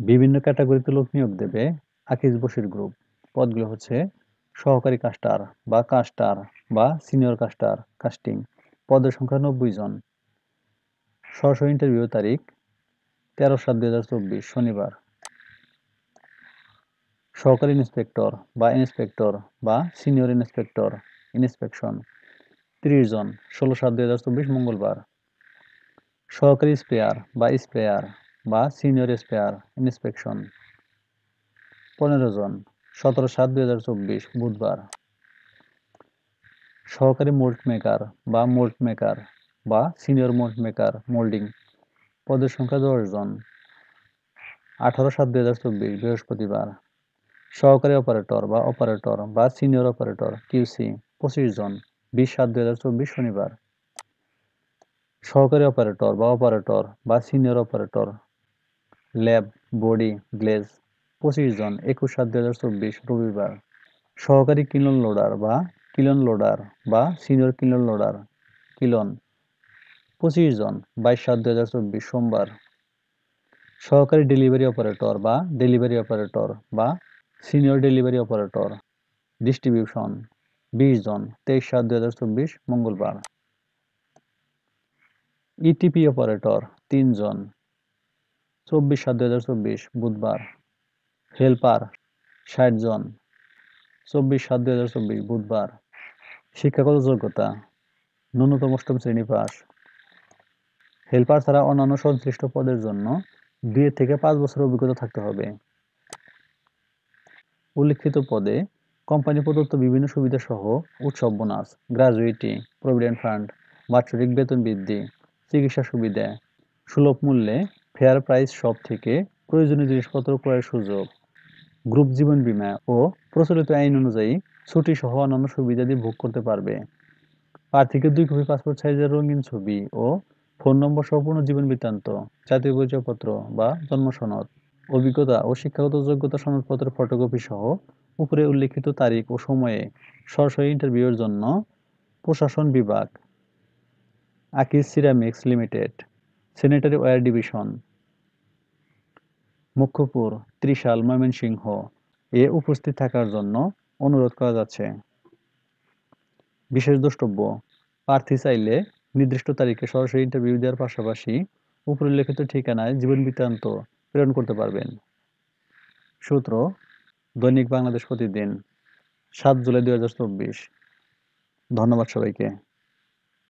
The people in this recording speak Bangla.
বিভিন্ন ক্যাটাগরিতে লোক নিয়োগ দেবে আকিজ বশির গ্রুপ। পদগুলো হচ্ছে সহকারী কাস্টার বা কাস্টার বা সিনিয়র কাস্টার কাস্টিং। পদের সংখ্যা 90 জন। সরাসরি ইন্টারভিউ তারিখ 13/7/2024 শনিবার। সহকারী ইন্সপেক্টর বা ইন্সপেক্টর বা সিনিয়র ইন্সপেক্টর ইন্সপেকশন 30 জন 16/7/2024 মঙ্গলবার। সহকারী স্প্রেয়ার বা স্প্রেয়ার বা সিনিয়র স্প্রেয়ার ইন্সপেকশন 15 জন 17/7/2024 বুধবার। সহকারী মোল্ড মেকার বা মোল্ড মেকার বা সিনিয়র মোল্ড মেকার মোল্ডিং। পদের সংখ্যা 10 জন 18/7/2024 বৃহস্পতিবার। সহকারী অপারেটর বা সিনিয়র অপারেটর কিউসি 25 জন 20/7/2024 শনিবার। সহকারী অপারেটর বা senior operator lab body glaze 25 জন 21/7/2024 রবিবার। সহকারী কিলন লোডার বা সিনিয়র কিলন লোডার কিলন 25 জন 22/7/2024 সোমবার। সহকারী ডেলিভারি অপারেটর বা সিনিয়র ডেলিভারি অপারেটর ডিস্ট্রিবিউশন 20 জন 23/7/2024 মঙ্গলবার। ইটিপি অপারেটর 3 জন 24/7/2024 বুধবার। হেল্পার 60 জন 24/7/2024 বুধবার। শিক্ষাগত যোগ্যতা ন্যূনতম অষ্টম শ্রেণী পাস। হেল্পার ছাড়া অন্যান্য সংশ্লিষ্ট পদের জন্য 2 থেকে 5 বছরের অভিজ্ঞতা থাকতে হবে। উল্লিখিত পদে কোম্পানি প্রদত্ত বিভিন্ন সুবিধা সহ উৎসব বোনাস, গ্র্যাচুইটি, প্রভিডেন্ট ফান্ড, বাৎসরিক বেতন বৃদ্ধি, চিকিৎসা সুবিধা, সুলভ মূল্যে ফেয়ার প্রাইস শপ থেকে প্রয়োজনীয় জিনিসপত্র ক্রয়ের সুযোগ, গ্রুপ জীবন বীমা ও প্রচলিত আইন অনুযায়ী ছুটি সহ অন্যান্য সুবিধাদি ভোগ করতে পারবে। প্রার্থীকে 2 কপি পাসপোর্ট সাইজের রঙিন ছবি ও ফোন নম্বর সহ পূর্ণ জীবন বৃত্তান্ত, জাতীয় পরিচয়পত্র বা জন্ম সনদ, অভিজ্ঞতা ও শিক্ষাগত যোগ্যতা সনদপত্রের ফটোকপি সহ উপরে উল্লিখিত তারিখ ও সময়ে সরাসরি ইন্টারভিউয়ের জন্য প্রশাসন বিভাগ, Akij ceramics limited, sanitary ware division, Mukhyapur, Trishal, Mymensingh এ উপস্থিত থাকার জন্য অনুরোধ করা যাচ্ছে। বিশেষ দ্রষ্টব্য: প্রার্থী চাইলে নির্দিষ্ট তারিখে সরাসরি ইন্টারভিউ দেওয়ার পাশাপাশি উপরে উল্লেখিত ঠিকানায় জীবন বৃত্তান্ত প্রেরণ করতে পারবেন। সূত্র: দৈনিক বাংলাদেশ প্রতিদিন, 7 জুলাই 2024। ধন্যবাদ সবাইকে।